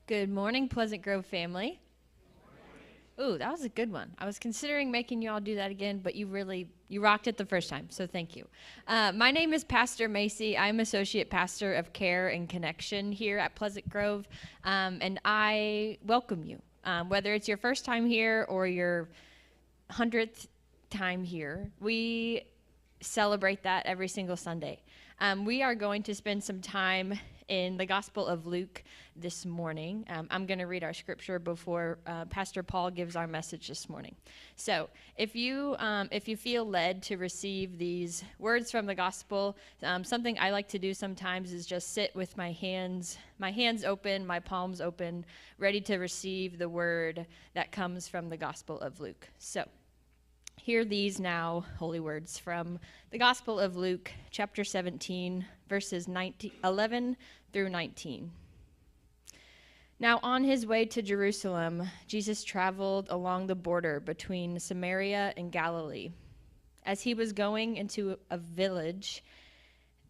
Good morning, Pleasant Grove family. Ooh, that was a good one. I was considering making you all do that again, but you rocked it the first time, so thank you. My name is Pastor Macy. I'm Associate Pastor of Care and Connection here at Pleasant Grove, and I welcome you. Whether it's your first time here or your 100th time here, we celebrate that every single Sunday. We are going to spend some time in the Gospel of Luke this morning. I'm going to read our scripture before Pastor Paul gives our message this morning. So if you feel led to receive these words from the Gospel, something I like to do sometimes is just sit with my hands open, my palms open, ready to receive the word that comes from the Gospel of Luke. So hear these now holy words from the Gospel of Luke, chapter 17, verses 11 through 19. Now on his way to Jerusalem, Jesus traveled along the border between Samaria and Galilee. As he was going into a village,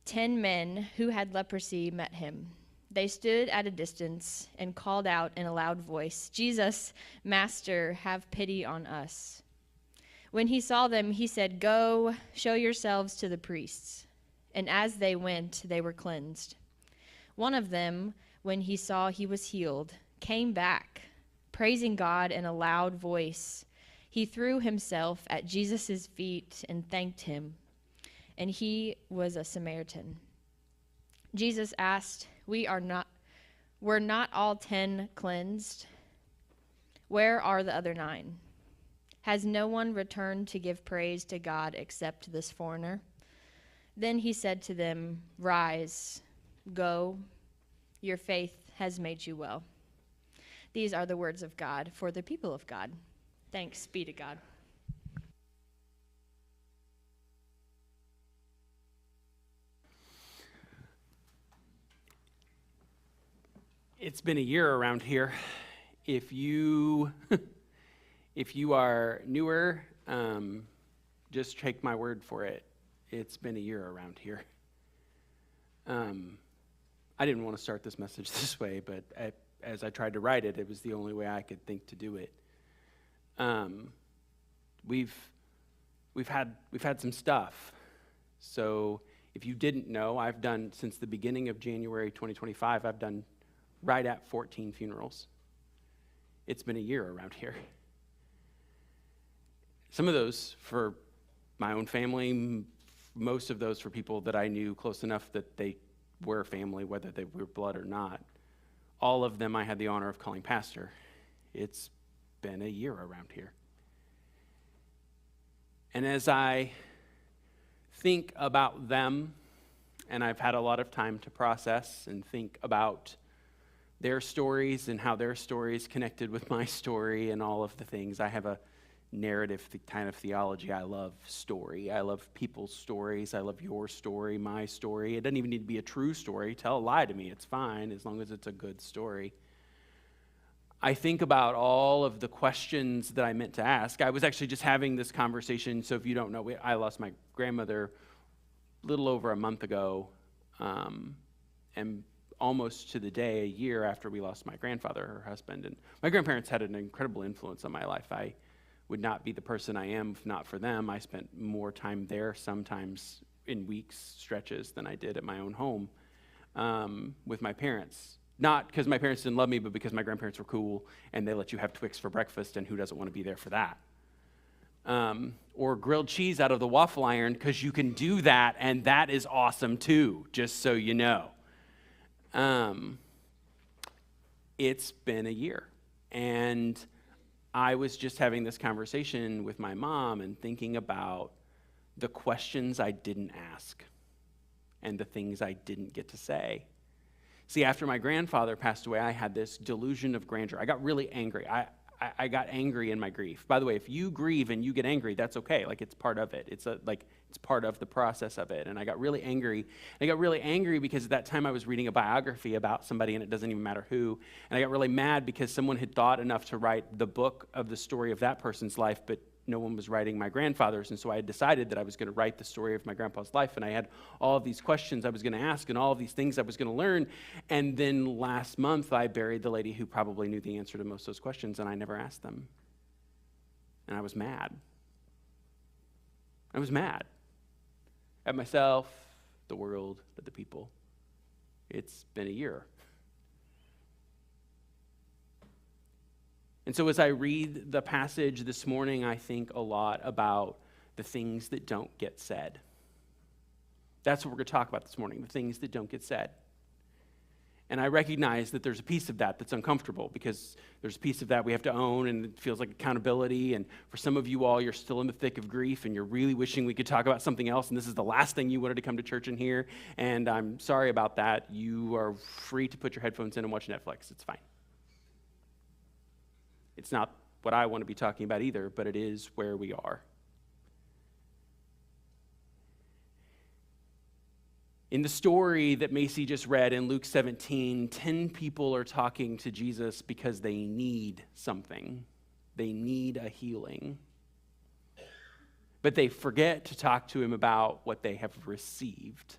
10 men who had leprosy met him. They stood at a distance and called out in a loud voice, "Jesus, Master, have pity on us." When he saw them, he said, "Go, show yourselves to the priests." And as they went, they were cleansed. One of them, when he saw he was healed, came back, praising God in a loud voice. He threw himself at Jesus' feet and thanked him. And he was a Samaritan. Jesus asked, Were not all 10 cleansed? Where are the other 9? Has no one returned to give praise to God except this foreigner? Then he said to them, "Rise, go, your faith has made you well." These are the words of God for the people of God. Thanks be to God. It's been a year around here. If you are newer, just take my word for it. It's been a year around here. I didn't want to start this message this way, but as I tried to write it, it was the only way I could think to do it. We've had some stuff. So if you didn't know, I've done, since the beginning of January 2025, I've done right at 14 funerals. It's been a year around here. Some of those for my own family, most of those for people that I knew close enough that they were family, whether they were blood or not. All of them I had the honor of calling pastor. It's been a year around here. And as I think about them, and I've had a lot of time to process and think about their stories and how their stories connected with my story and all of the things, I have a narrative kind of theology. I love story. I love people's stories. I love your story, my story. It doesn't even need to be a true story. Tell a lie to me. It's fine as long as it's a good story. I think about all of the questions that I meant to ask. I was actually just having this conversation. So if you don't know, I lost my grandmother a little over a month ago, and almost to the day, a year after we lost my grandfather, her husband. And my grandparents had an incredible influence on my life. I would not be the person I am if not for them. I spent more time there, sometimes in weeks, stretches, than I did at my own home with my parents. Not because my parents didn't love me, but because my grandparents were cool, and they let you have Twix for breakfast, and who doesn't want to be there for that? Or grilled cheese out of the waffle iron, because you can do that, and that is awesome too, just so you know. It's been a year, and I was just having this conversation with my mom and thinking about the questions I didn't ask and the things I didn't get to say. See, after my grandfather passed away, I had this delusion of grandeur. I got really angry. I got angry in my grief. By the way, if you grieve and you get angry, that's okay. Like, it's part of it. It's part of the process of it. And I got really angry. I got really angry because at that time I was reading a biography about somebody, and it doesn't even matter who. And I got really mad because someone had thought enough to write the book of the story of that person's life, but no one was writing my grandfather's, and so I had decided that I was going to write the story of my grandpa's life, and I had all of these questions I was going to ask and all of these things I was going to learn. And then last month, I buried the lady who probably knew the answer to most of those questions, and I never asked them. And I was mad. I was mad at myself, the world, at the people. It's been a year. And so as I read the passage this morning, I think a lot about the things that don't get said. That's what we're going to talk about this morning, the things that don't get said. And I recognize that there's a piece of that that's uncomfortable, because there's a piece of that we have to own, and it feels like accountability. And for some of you all, you're still in the thick of grief, and you're really wishing we could talk about something else, and this is the last thing you wanted to come to church and hear. And I'm sorry about that. You are free to put your headphones in and watch Netflix. It's fine. It's not what I want to be talking about either, but it is where we are. In the story that Macy just read in Luke 17, 10 people are talking to Jesus because they need something. They need a healing. But they forget to talk to him about what they have received.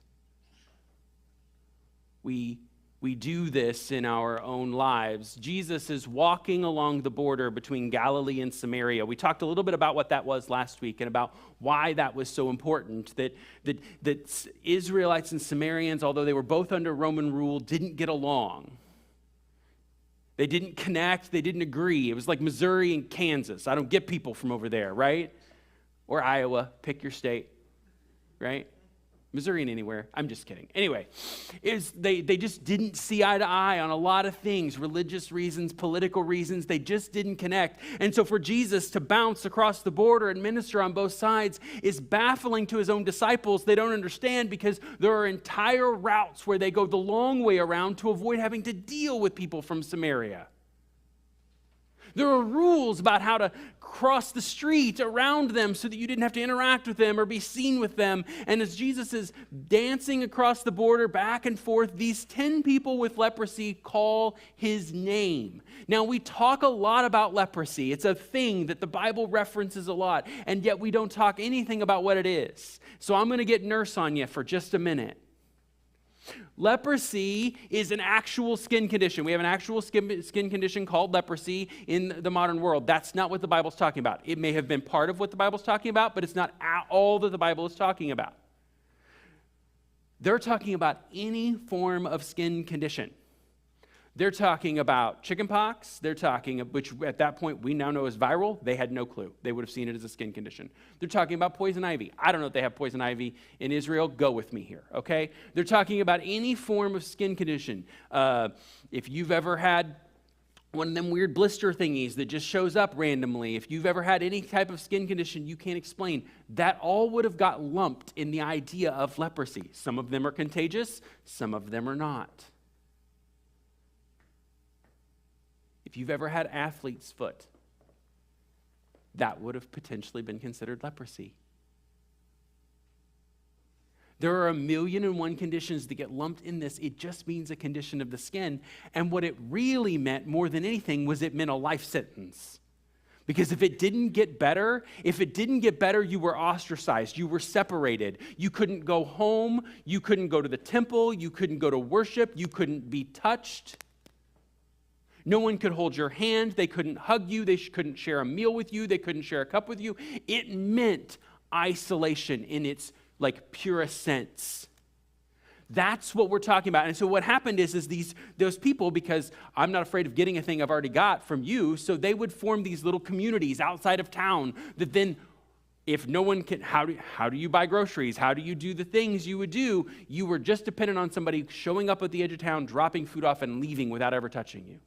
We do this in our own lives. Jesus is walking along the border between Galilee and Samaria. We talked a little bit about what that was last week and about why that was so important, that Israelites and Samaritans, although they were both under Roman rule, didn't get along. They didn't connect. They didn't agree. It was like Missouri and Kansas. I don't get people from over there, right? Or Iowa. Pick your state, right? Missouri and anywhere. I'm just kidding. Anyway, they just didn't see eye to eye on a lot of things, religious reasons, political reasons. They just didn't connect. And so for Jesus to bounce across the border and minister on both sides is baffling to his own disciples. They don't understand, because there are entire routes where they go the long way around to avoid having to deal with people from Samaria. There are rules about how to cross the street around them so that you didn't have to interact with them or be seen with them. And as Jesus is dancing across the border back and forth, these 10 people with leprosy call his name. Now, we talk a lot about leprosy. It's a thing that the Bible references a lot, and yet we don't talk anything about what it is. So I'm going to get nurse on you for just a minute. Leprosy is an actual skin condition. We have an actual skin condition called leprosy in the modern world. That's not what the Bible's talking about. It may have been part of what the Bible's talking about, but it's not all that the Bible is talking about. They're talking about any form of skin condition. They're talking about chickenpox. They're talking, which at that point we now know is viral. They had no clue. They would have seen it as a skin condition. They're talking about poison ivy. I don't know if they have poison ivy in Israel. Go with me here, okay? They're talking about any form of skin condition. If you've ever had one of them weird blister thingies that just shows up randomly, if you've ever had any type of skin condition you can't explain, that all would have got lumped in the idea of leprosy. Some of them are contagious. Some of them are not. If you've ever had athlete's foot, that would have potentially been considered leprosy. There are 1,000,001 conditions that get lumped in this. It just means a condition of the skin. And what it really meant more than anything was it meant a life sentence. Because if it didn't get better, you were ostracized. You were separated. You couldn't go home. You couldn't go to the temple. You couldn't go to worship. You couldn't be touched. No one could hold your hand. They couldn't hug you. They couldn't share a meal with you. They couldn't share a cup with you. It meant isolation in its purest sense. That's what we're talking about. And so what happened is those people, because I'm not afraid of getting a thing I've already got from you, so they would form these little communities outside of town that then, if no one can, how do you buy groceries? How do you do the things you would do? You were just dependent on somebody showing up at the edge of town, dropping food off, and leaving without ever touching you.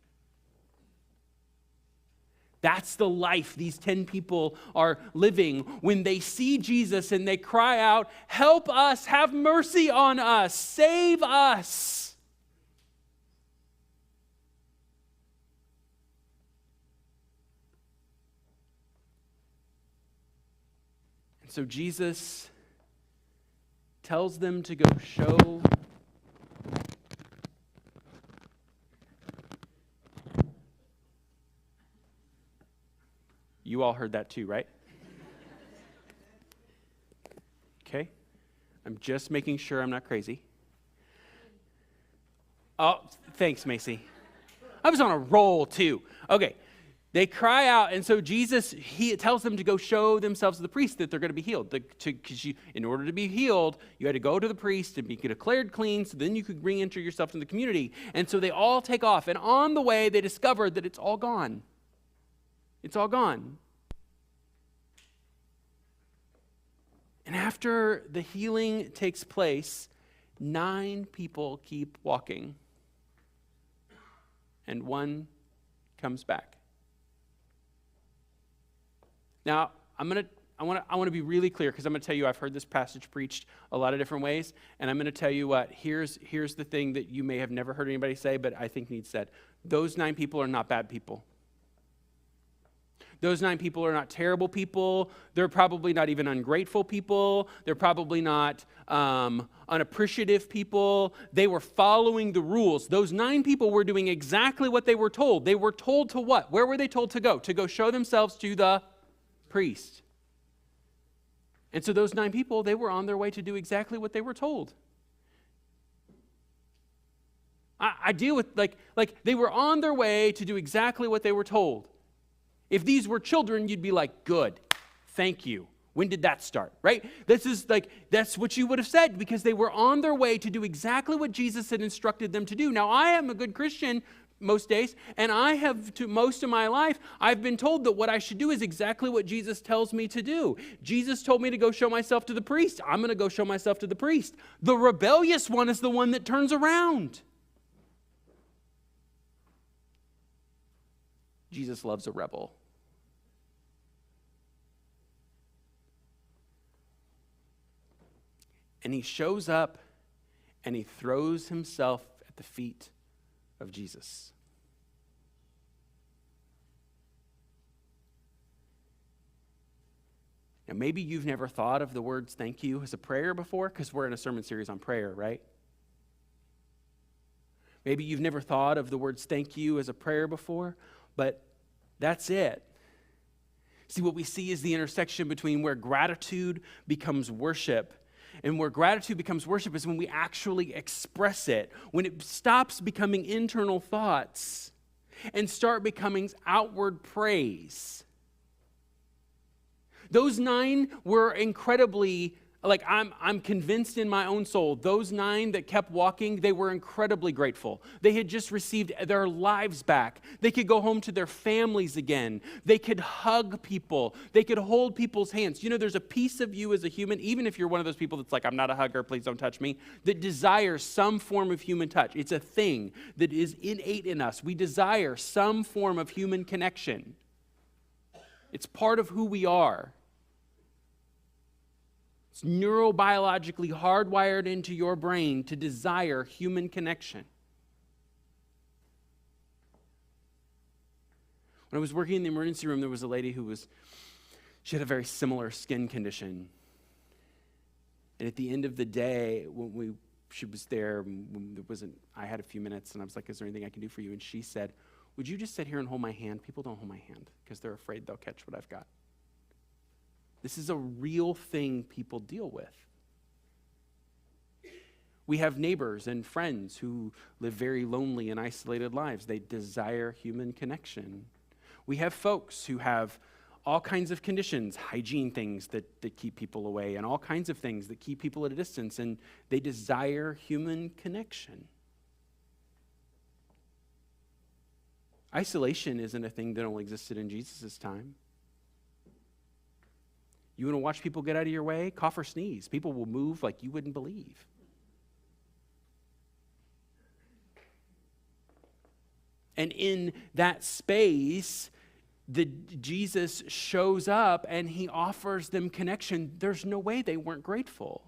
That's the life these 10 people are living when they see Jesus and they cry out, "Help us, have mercy on us, save us." And so Jesus tells them to go show You all heard that too, right? I'm just making sure I'm not crazy. Oh, thanks, Macy. I was on a roll too. Okay. They cry out, and so Jesus, he tells them to go show themselves to the priest that they're going to be healed. Because in order to be healed, you had to go to the priest and be declared clean, so then you could re-enter yourself in the community. And so they all take off, and on the way, they discovered that it's all gone. It's all gone. And after the healing takes place, 9 people keep walking, and 1 comes back. Now, I want to be really clear, because I'm going to tell you I've heard this passage preached a lot of different ways, and I'm going to tell you what, here's the thing that you may have never heard anybody say, but I think needs said. Those 9 people are not bad people. Those 9 people are not terrible people. They're probably not even ungrateful people. They're probably not unappreciative people. They were following the rules. Those 9 people were doing exactly what they were told. They were told to what? Where were they told to go? To go show themselves to the priest. And so those 9 people, they were on their way to do exactly what they were told. I deal with, like they were on their way to do exactly what they were told. If these were children, you'd be like, good, thank you. When did that start, right? That's what you would have said, because they were on their way to do exactly what Jesus had instructed them to do. Now, I am a good Christian most days, and I have, to most of my life, I've been told that what I should do is exactly what Jesus tells me to do. Jesus told me to go show myself to the priest. I'm going to go show myself to the priest. The rebellious one is the one that turns around. Jesus loves a rebel. And he shows up and he throws himself at the feet of Jesus. Now, maybe you've never thought of the words thank you as a prayer before, because we're in a sermon series on prayer, right? Maybe you've never thought of the words thank you as a prayer before, but that's it. See, what we see is the intersection between where gratitude becomes worship. And where gratitude becomes worship is when we actually express it, when it stops becoming internal thoughts and start becoming outward praise. Those 9 were incredibly, I'm convinced in my own soul, those 9 that kept walking, they were incredibly grateful. They had just received their lives back. They could go home to their families again. They could hug people. They could hold people's hands. You know, there's a piece of you as a human, even if you're one of those people that's like, I'm not a hugger, please don't touch me, that desires some form of human touch. It's a thing that is innate in us. We desire some form of human connection. It's part of who we are. It's neurobiologically hardwired into your brain to desire human connection. When I was working in the emergency room, there was a lady she had a very similar skin condition. And at the end of the day, she was there, I had a few minutes, and I was like, is there anything I can do for you? And she said, would you just sit here and hold my hand? People don't hold my hand because they're afraid they'll catch what I've got. This is a real thing people deal with. We have neighbors and friends who live very lonely and isolated lives. They desire human connection. We have folks who have all kinds of conditions, hygiene things that keep people away, and all kinds of things that keep people at a distance, and they desire human connection. Isolation isn't a thing that only existed in Jesus' time. You want to watch people get out of your way? Cough or sneeze. People will move like you wouldn't believe. And in that space, Jesus shows up and he offers them connection. There's no way they weren't grateful.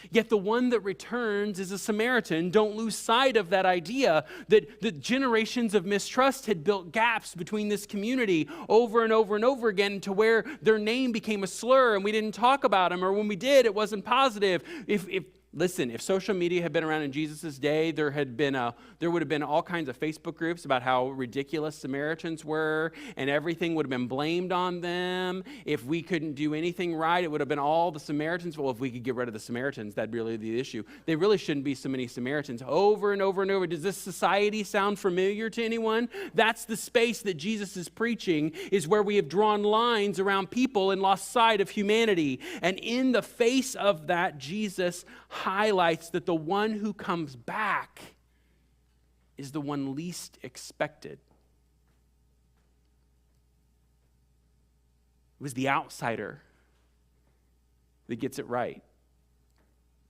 Yet the one that returns is a Samaritan. Don't lose sight of that idea that the generations of mistrust had built gaps between this community over and over and over again to where their name became a slur and we didn't talk about them, or when we did, it wasn't positive. If Listen, if social media had been around in Jesus' day, there would have been all kinds of Facebook groups about how ridiculous Samaritans were, and everything would have been blamed on them. If we couldn't do anything right, it would have been all the Samaritans. Well, if we could get rid of the Samaritans, that'd really be the issue. There really shouldn't be so many Samaritans. Over and over and over. Does this society sound familiar to anyone? That's the space that Jesus is preaching, is where we have drawn lines around people and lost sight of humanity. And in the face of that, Jesus highlights that the one who comes back is the one least expected. It was the outsider that gets it right.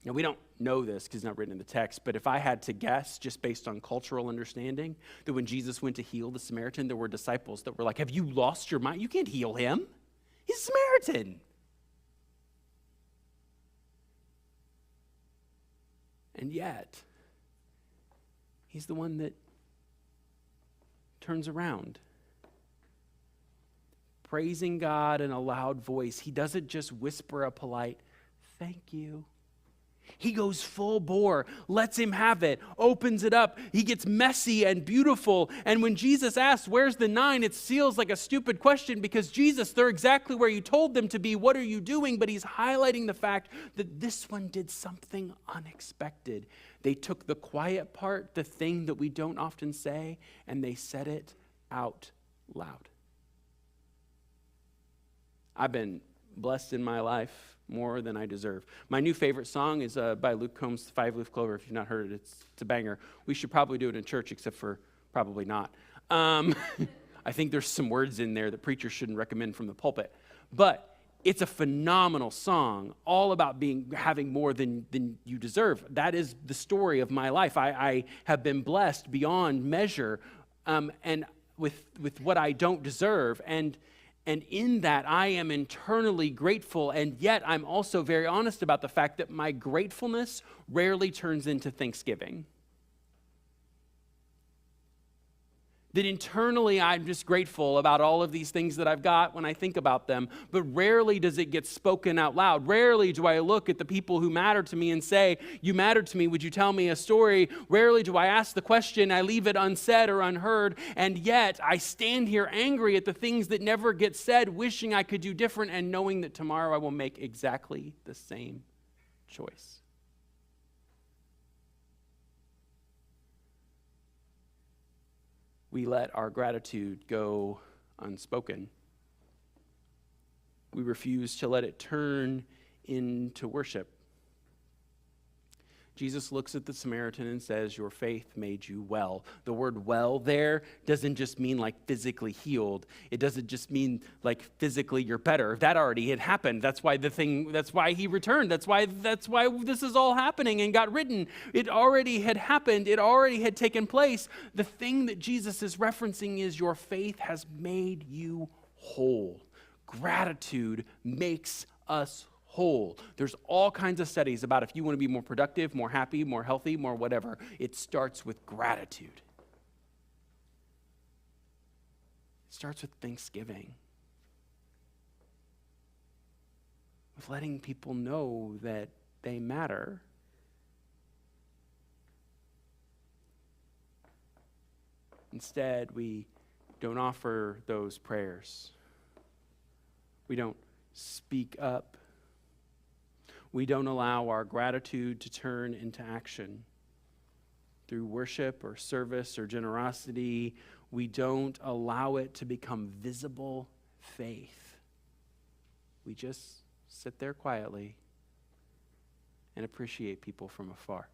Now, we don't know this because it's not written in the text, but if I had to guess, just based on cultural understanding, that when Jesus went to heal the Samaritan, there were disciples that were like, have you lost your mind? You can't heal him. He's a Samaritan. And yet, he's the one that turns around. Praising God in a loud voice. He doesn't just whisper a polite, thank you. He goes full bore, lets him have it, opens it up. He gets messy and beautiful. And when Jesus asks, where's the 9? It feels like a stupid question because Jesus, they're exactly where you told them to be. What are you doing? But he's highlighting the fact that this one did something unexpected. They took the quiet part, the thing that we don't often say, and they said it out loud. I've been blessed in my life more than I deserve. My new favorite song is by Luke Combs, 5-Leaf Clover. If you've not heard it, it's a banger. We should probably do it in church, except for probably not. I think there's some words in there that preachers shouldn't recommend from the pulpit. But it's a phenomenal song, all about having more than you deserve. That is the story of my life. I have been blessed beyond measure, and with what I don't deserve. And in that, I am internally grateful, and yet I'm also very honest about the fact that my gratefulness rarely turns into thanksgiving. That internally, I'm just grateful about all of these things that I've got when I think about them, but rarely does it get spoken out loud. Rarely do I look at the people who matter to me and say, you matter to me, would you tell me a story? Rarely do I ask the question, I leave it unsaid or unheard, and yet I stand here angry at the things that never get said, wishing I could do different and knowing that tomorrow I will make exactly the same choice. We let our gratitude go unspoken. We refuse to let it turn into worship. Jesus looks at the Samaritan and says, your faith made you well. The word well there doesn't just mean like physically healed. It doesn't just mean like physically you're better. That already had happened. That's why he returned. That's why this is all happening and got written. It already had happened. It already had taken place. The thing that Jesus is referencing is your faith has made you whole. Gratitude makes us whole. There's all kinds of studies about if you want to be more productive, more happy, more healthy, more whatever. It starts with gratitude. It starts with thanksgiving. With letting people know that they matter. Instead, we don't offer those prayers. We don't speak up. We don't allow our gratitude to turn into action. Through worship or service or generosity, we don't allow it to become visible faith. We just sit there quietly and appreciate people from afar.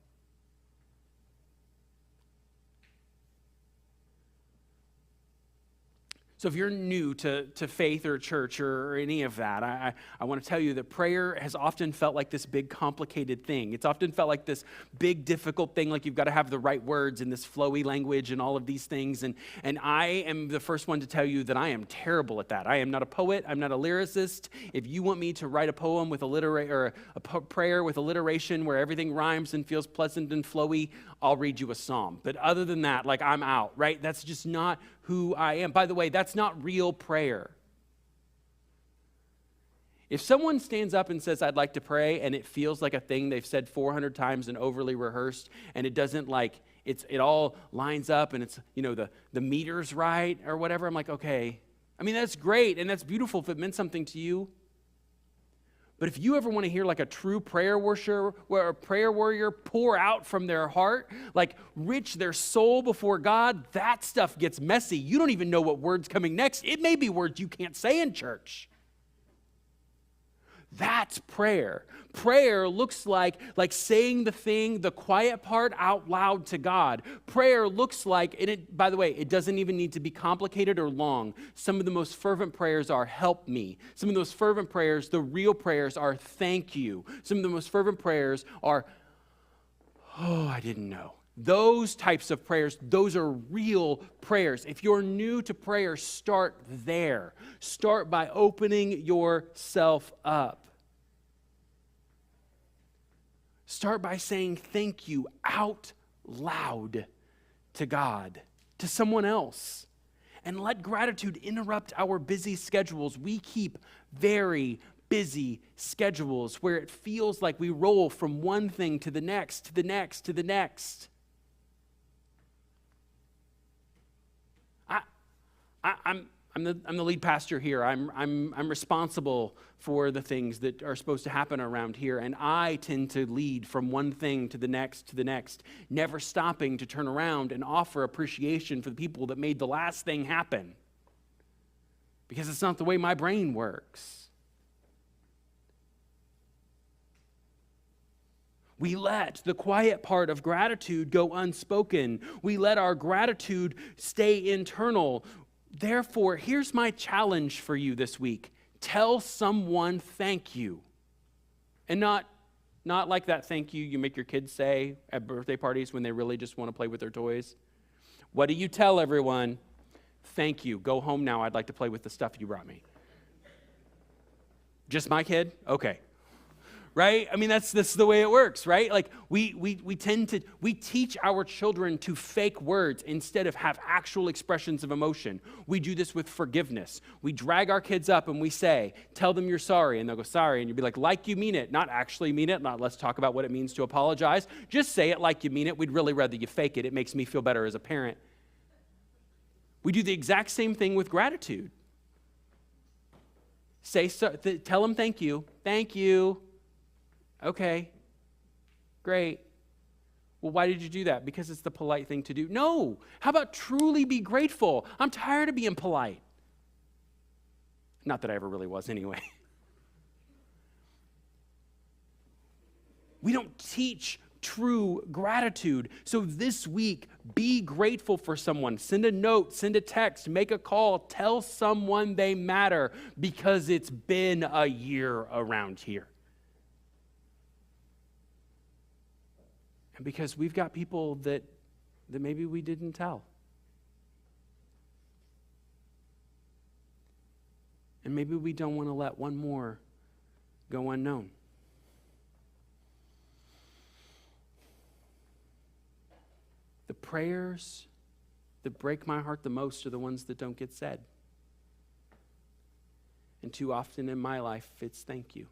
So if you're new to faith or church or any of that, I want to tell you that prayer has often felt like this big complicated thing. It's often felt like this big difficult thing, like you've got to have the right words and this flowy language and all of these things. And I am the first one to tell you that I am terrible at that. I am not a poet. I'm not a lyricist. If you want me to write a poem with a prayer with alliteration where everything rhymes and feels pleasant and flowy, I'll read you a psalm. But other than that, like I'm out, right? That's just not who I am. By the way, that's not real prayer. If someone stands up and says, I'd like to pray, and it feels like a thing they've said 400 times and overly rehearsed, and it doesn't like, it all lines up and it's, the meter's right or whatever, I'm like, okay. I mean, that's great and that's beautiful if it meant something to you. But if you ever want to hear like a true prayer worshiper, where a prayer warrior pour out from their heart, like rich their soul before God, that stuff gets messy. You don't even know what word's coming next. It may be words you can't say in church. That's prayer. Prayer looks like saying the thing, the quiet part out loud to God. Prayer looks like, and it, by the way, it doesn't even need to be complicated or long. Some of the most fervent prayers are help me. Some of the most fervent prayers, the real prayers, are thank you. Some of the most fervent prayers are, oh, I didn't know. Those types of prayers, those are real prayers. If you're new to prayer, start there. Start by opening yourself up. Start by saying thank you out loud to God, to someone else. And let gratitude interrupt our busy schedules. We keep very busy schedules where it feels like we roll from one thing to the next, to the next, to the next. I'm the lead pastor here. I'm responsible for the things that are supposed to happen around here, and I tend to lead from one thing to the next, never stopping to turn around and offer appreciation for the people that made the last thing happen, because it's not the way my brain works. We let the quiet part of gratitude go unspoken. We let our gratitude stay internal. Therefore, here's my challenge for you this week. Tell someone thank you. And not like that thank you you make your kids say at birthday parties when they really just want to play with their toys. What do you tell everyone? Thank you. Go home now. I'd like to play with the stuff you brought me. Just my kid? Okay. Right? I mean, that's the way it works, right? Like we teach our children to fake words instead of have actual expressions of emotion. We do this with forgiveness. We drag our kids up and we say, tell them you're sorry, and they'll go, sorry, and you'll be like you mean it, not actually mean it, not let's talk about what it means to apologize. Just say it like you mean it. We'd really rather you fake it. It makes me feel better as a parent. We do the exact same thing with gratitude. Tell them thank you. Thank you. Okay, great. Well, why did you do that? Because it's the polite thing to do. No, how about truly be grateful? I'm tired of being polite. Not that I ever really was anyway. We don't teach true gratitude. So this week, be grateful for someone. Send a note, send a text, make a call, tell someone they matter, because it's been a year around here. And because we've got people that maybe we didn't tell. And maybe we don't want to let one more go unknown. The prayers that break my heart the most are the ones that don't get said. And too often in my life, it's thank you.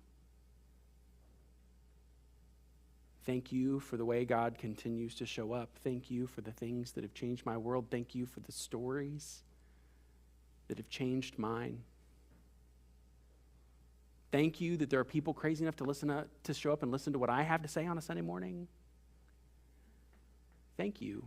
Thank you for the way God continues to show up. Thank you for the things that have changed my world. Thank you for the stories that have changed mine. Thank you that there are people crazy enough to show up and listen to what I have to say on a Sunday morning. Thank you.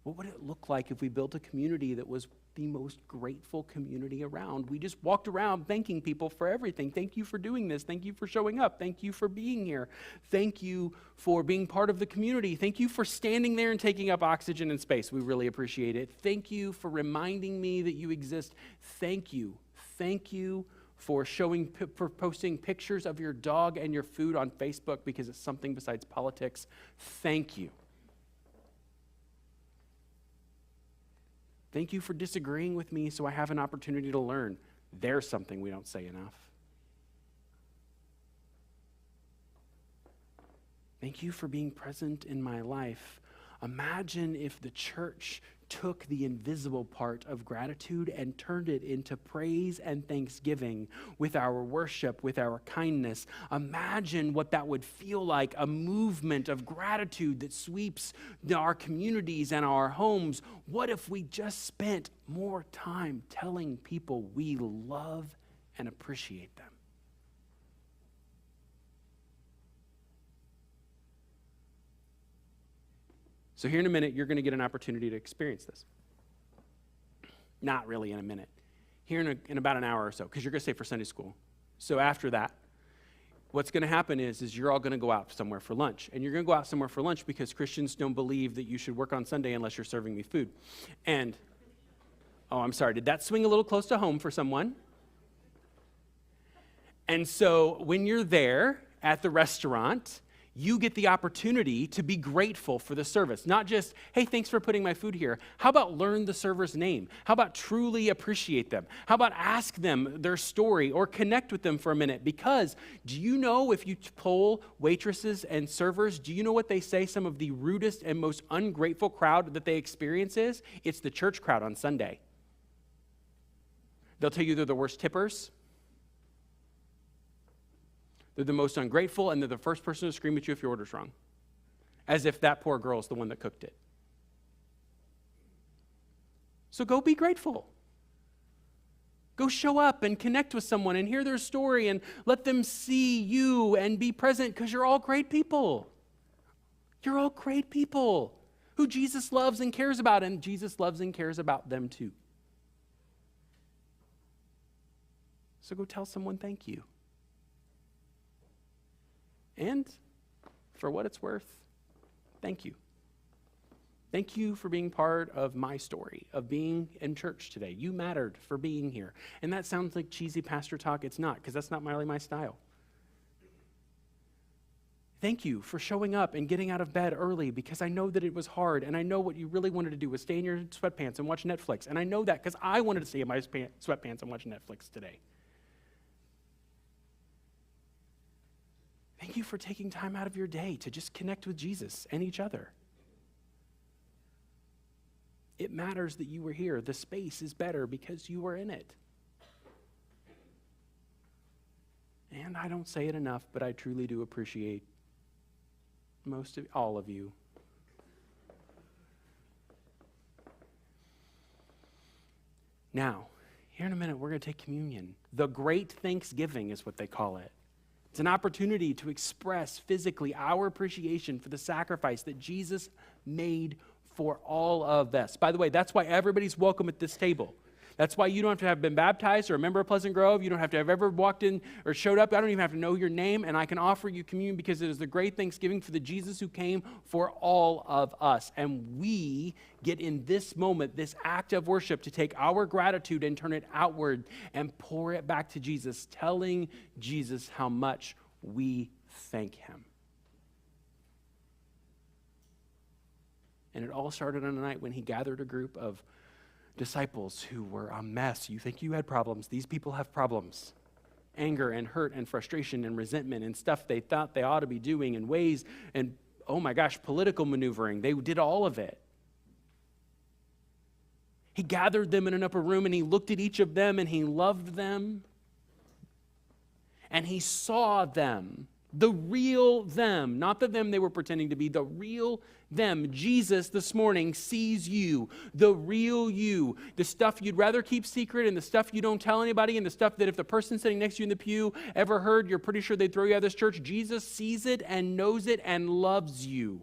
What would it look like if we built a community that was the most grateful community around? We just walked around thanking people for everything. Thank you for doing this. Thank you for showing up. Thank you for being here. Thank you for being part of the community. Thank you for standing there and taking up oxygen and space. We really appreciate it. Thank you for reminding me that you exist. Thank you. Thank you for posting pictures of your dog and your food on Facebook because it's something besides politics. Thank you. Thank you for disagreeing with me so I have an opportunity to learn. There's something we don't say enough. Thank you for being present in my life. Imagine if the church took the invisible part of gratitude and turned it into praise and thanksgiving with our worship, with our kindness. Imagine what that would feel like, a movement of gratitude that sweeps our communities and our homes. What if we just spent more time telling people we love and appreciate them? So here in a minute, you're going to get an opportunity to experience this. Not really in a minute. Here in about an hour or so, because you're going to stay for Sunday school. So after that, what's going to happen is you're all going to go out somewhere for lunch. And you're going to go out somewhere for lunch because Christians don't believe that you should work on Sunday unless you're serving me food. And, oh, I'm sorry, did that swing a little close to home for someone? And so when you're there at the restaurant, you get the opportunity to be grateful for the service. Not just, hey, thanks for putting my food here. How about learn the server's name? How about truly appreciate them? How about ask them their story or connect with them for a minute? Because do you know, if you poll waitresses and servers, do you know what they say some of the rudest and most ungrateful crowd that they experience is? It's the church crowd on Sunday. They'll tell you they're the worst tippers. They're the most ungrateful, and they're the first person to scream at you if your order's wrong, as if that poor girl is the one that cooked it. So go be grateful. Go show up and connect with someone and hear their story and let them see you and be present, because you're all great people. You're all great people who Jesus loves and cares about, and Jesus loves and cares about them too. So go tell someone thank you. And for what it's worth, thank you. Thank you for being part of my story, of being in church today. You mattered for being here. And that sounds like cheesy pastor talk. It's not, because that's not really my style. Thank you for showing up and getting out of bed early, because I know that it was hard, and I know what you really wanted to do was stay in your sweatpants and watch Netflix. And I know that because I wanted to stay in my sweatpants and watch Netflix today. Thank you for taking time out of your day to just connect with Jesus and each other. It matters that you were here. The space is better because you were in it. And I don't say it enough, but I truly do appreciate all of you. Now, here in a minute, we're going to take communion. The Great Thanksgiving is what they call it. It's an opportunity to express physically our appreciation for the sacrifice that Jesus made for all of us. By the way, that's why everybody's welcome at this table. That's why you don't have to have been baptized or a member of Pleasant Grove. You don't have to have ever walked in or showed up. I don't even have to know your name, and I can offer you communion because it is the great Thanksgiving for the Jesus who came for all of us. And we get in this moment, this act of worship, to take our gratitude and turn it outward and pour it back to Jesus, telling Jesus how much we thank him. And it all started on a night when he gathered a group of disciples who were a mess. You think you had problems. These people have problems. Anger and hurt and frustration and resentment and stuff they thought they ought to be doing in ways, and oh my gosh, political maneuvering. They did all of it. He gathered them in an upper room and he looked at each of them and he loved them. And he saw them, the real them, not the them they were pretending to be, the real them. Jesus this morning sees you, the real you, the stuff you'd rather keep secret and the stuff you don't tell anybody and the stuff that if the person sitting next to you in the pew ever heard, you're pretty sure they'd throw you out of this church. Jesus sees it and knows it and loves you.